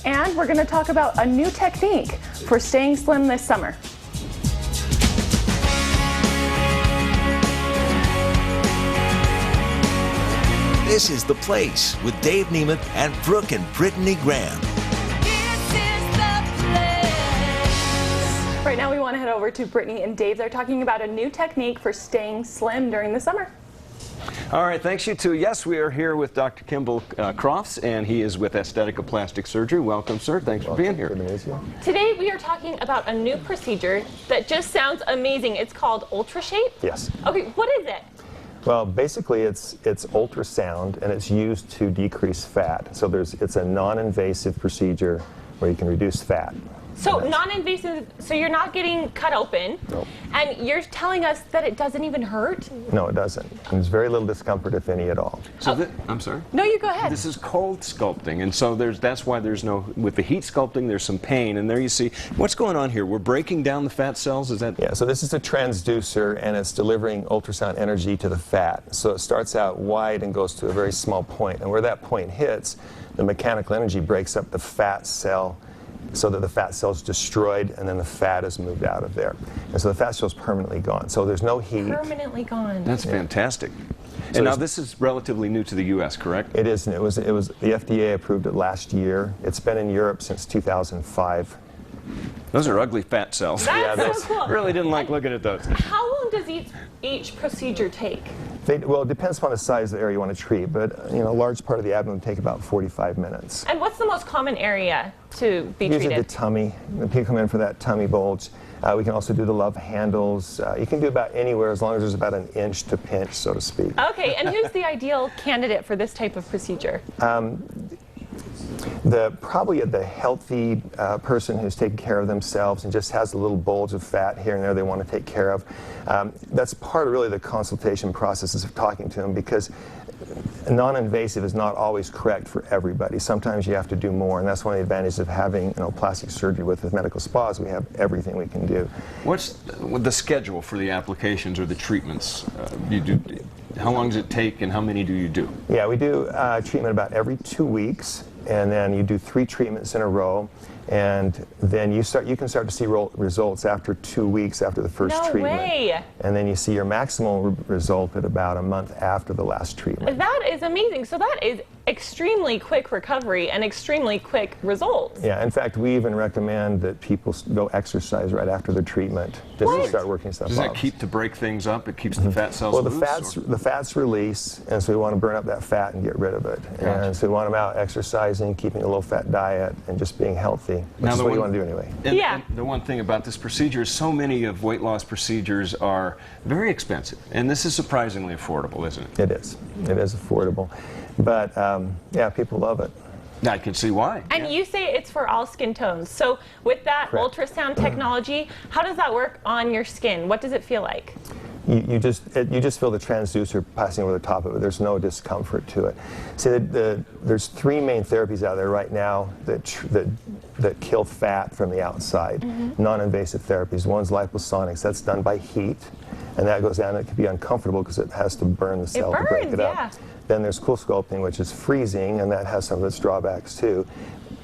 And we're going to talk about a new technique for staying slim this summer. This is The Place with Dave Nemeth and Brooke and Brittany Graham. Right now we want to head over to Brittany and Dave. They're talking about a new technique for staying slim during the summer. All right, thanks you two. Yes, we are here with Dr. Kimball Crofts, and he is with Aesthetica Plastic Surgery. Welcome, sir. Thanks for being here. Today we are talking about a new procedure that just sounds amazing. It's called UltraShape? Yes. Okay, what is it? Well, basically it's ultrasound, and it's used to decrease fat. So it's a non-invasive procedure where you can reduce fat. So non-invasive, so you're not getting cut open, Nope. And you're telling us that it doesn't even hurt? No, it doesn't. There's very little discomfort, if any at all. So I'm sorry? No, you go ahead. This is cold sculpting, and so that's why there's no, with the heat sculpting, there's some pain, and there you see, what's going on here? We're breaking down the fat cells, is that? Yeah, so this is a transducer, and it's delivering ultrasound energy to the fat. So it starts out wide and goes to a very small point, and where that point hits, the mechanical energy breaks up the fat cell so that the fat cell is destroyed, and then the fat is moved out of there. And so the fat cell is permanently gone. So there's no heat. Permanently gone. That's fantastic. So and now this is relatively new to the U.S., correct? It is. It was the FDA approved it last year. It's been in Europe since 2005. Those are ugly fat cells. That's so cool. Really didn't like looking at those. How long does each procedure take? Well, it depends upon the size of the area you want to treat, but a large part of the abdomen would take about 45 minutes. And what's the most common area to be treated? Usually the tummy. People come in for that tummy bulge. We can also do the love handles. You can do about anywhere as long as there's about an inch to pinch, so to speak. Okay, and who's the ideal candidate for this type of procedure? Probably the healthy person who's taking care of themselves and just has a little bulge of fat here and there they want to take care of. That's part of really the consultation processes of talking to them, because non-invasive is not always correct for everybody. Sometimes you have to do more, and that's one of the advantages of having plastic surgery with medical spas. We have everything we can do. What's the schedule for the applications or the treatments? How long does it take, and how many do you do? Yeah, we do treatment about every 2 weeks, and then you do 3 treatments in a row, and then you can start to see results after 2 weeks after the first treatment. No way! And then you see your maximal result at about a month after the last treatment. That is amazing. So that is extremely quick recovery and extremely quick results. Yeah, in fact, we even recommend that people go exercise right after the treatment just to start working stuff Does off. that keep to break things up? It keeps the fat cells loose? Well, the fats release, and so we want to burn up that fat and get rid of it. Gotcha. And so we want them out exercising, keeping a low-fat diet, and just being healthy, which is what you want to do anyway. And the one thing about this procedure is so many of weight loss procedures are very expensive, and this is surprisingly affordable, isn't it? It is. It is affordable. But, yeah, people love it. I can see why. And you say it's for all skin tones. So with that ultrasound technology, how does that work on your skin? What does it feel like? You just feel the transducer passing over the top of it. There's no discomfort to it. See, there's 3 main therapies out there right now that kill fat from the outside. Non-invasive therapies. One's liposonics. That's done by heat, and that goes down. It can be uncomfortable because it has to burn the cell to break it up. Then there's cool sculpting, which is freezing, and that has some of its drawbacks too.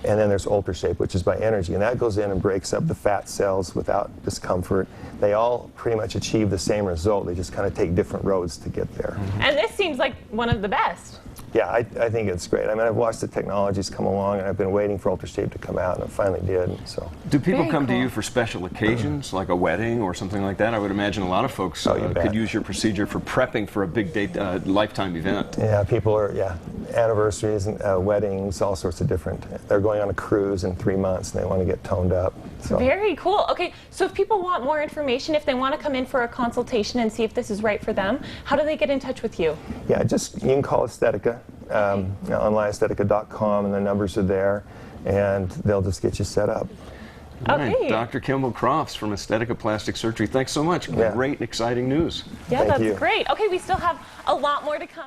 And then there's UltraShape, which is by energy, and that goes in and breaks up the fat cells without discomfort. They all pretty much achieve the same result. They just kind of take different roads to get there. And this seems like one of the best. Yeah, I think it's great. I mean, I've watched the technologies come along, and I've been waiting for UltraShape to come out, and it finally did. So. Do people come to you for special occasions, like a wedding or something like that? I would imagine a lot of folks could use your procedure for prepping for a big lifetime event. Yeah, people are, anniversaries, and weddings, all sorts of different. They're going on a cruise in 3 months, and they want to get toned up. So. Very cool. Okay, so if people want more information, if they want to come in for a consultation and see if this is right for them, how do they get in touch with you? Yeah, you can call Aesthetica, online aesthetica.com, and the numbers are there, and they'll just get you set up. Okay. Right. Dr. Kimball Crofts from Aesthetica Plastic Surgery, thanks so much. Great, exciting news. Yeah, that's great. Okay, we still have a lot more to come.